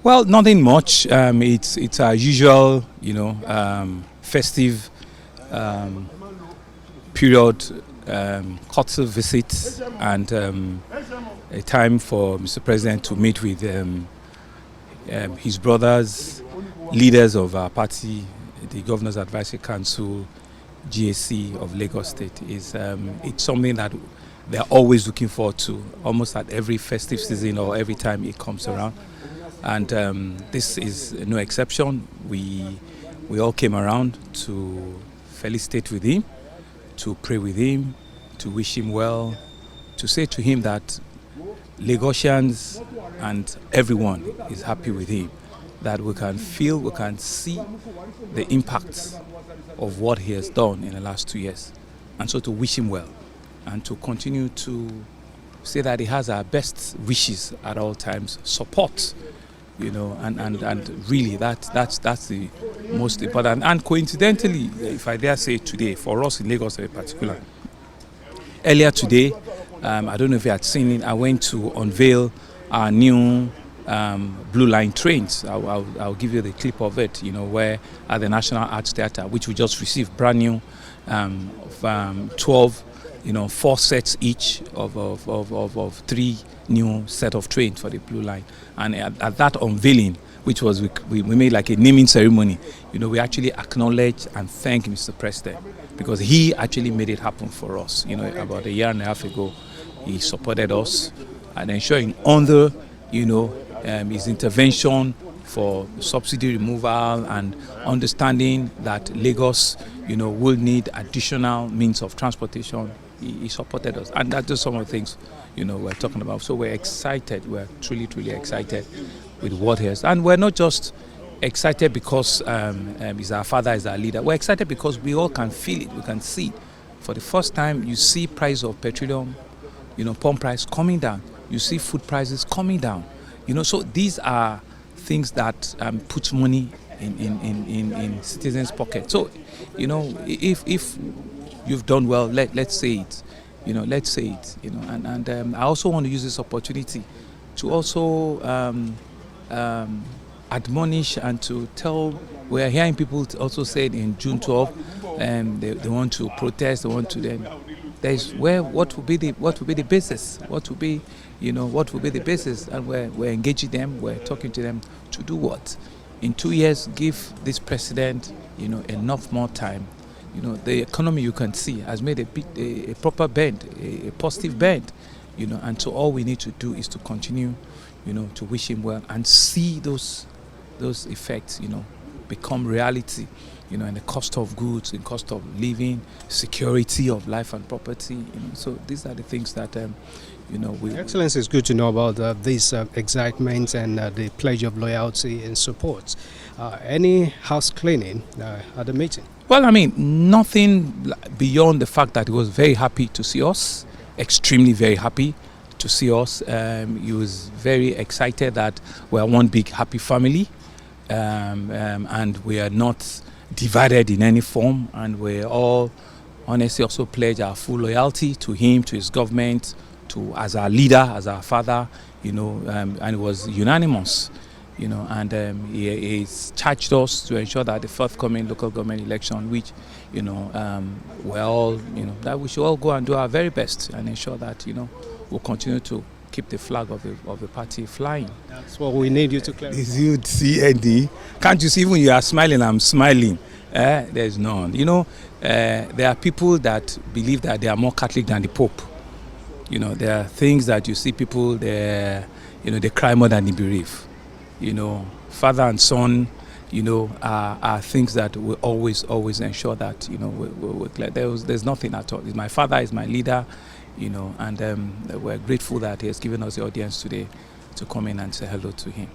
Well, nothing much. It's our usual, festive period, courtesy visits, and a time for Mr. President to meet with his brothers, leaders of our party, the Governor's Advisory Council, GAC of Lagos State. It's something that they're always looking forward to, almost at every festive season or every time it comes around. And this is no exception. We all came around to felicitate with him, to pray with him, to wish him well, to say to him that Lagosians and everyone is happy with him, that we can feel, we can see the impact of what he has done in the last 2 years. And so to wish him well and to continue to say that he has our best wishes at all times, support, and really that's the most important. And coincidentally, if I dare say today, for us in Lagos in particular, earlier today, I don't know if you had seen it, I went to unveil our new Blue Line trains. I'll give you the clip of it, where at the National Arts Theatre, which we just received brand new, 12, 4 sets each of 3 new set of trains for the Blue Line. And at that unveiling, which was we made like a naming ceremony, we actually acknowledge and thank Mr. President, because he actually made it happen for us. About a year and a half ago, he supported us and ensuring under his intervention for subsidy removal and understanding that Lagos will need additional means of transportation. He supported us, and that's just some of the things we're talking about. So we're excited. We're truly excited with what he has, and we're not just excited because he's our father, he's our leader. We're excited because we all can feel it, we can see it. For the first time, you see price of petroleum, pump price coming down. You see food prices coming down. So these are things that put money in citizens' pockets. So, if you've done well, let's say it. Let's say it. And I also want to use this opportunity to also admonish and to tell. We are hearing people also say in June 12, they want to protest. They want to then. There's what will be the basis? What will be the basis? And we're engaging them. We're talking to them to do what? In 2 years, give this president enough more time. The economy, you can see, has made a proper bend, a positive bend, and so all we need to do is to continue, to wish him well and see those effects, become reality, in the cost of goods, in cost of living, security of life and property, So these are the things that, Excellency, it's good to know about this excitement and the pledge of loyalty and support. Any house cleaning at the meeting? Well, nothing beyond the fact that he was very happy to see us, extremely very happy to see us. He was very excited that we are one big happy family, and we are not divided in any form, and we all honestly also pledge our full loyalty to him, to his government, as our leader, as our father, and it was unanimous. And he's charged us to ensure that the forthcoming local government election, which, we're all, that we should all go and do our very best and ensure that, we'll continue to keep the flag of the party flying. That's what we need you to clarify. Is you CND? Can't you see when you are smiling, I'm smiling? There's none. There are people that believe that they are more Catholic than the Pope. There are things that you see people, they cry more than they bereave. Father and son, are things that we always ensure that, there's nothing at all. My father is my leader, and we're grateful that he has given us the audience today to come in and say hello to him.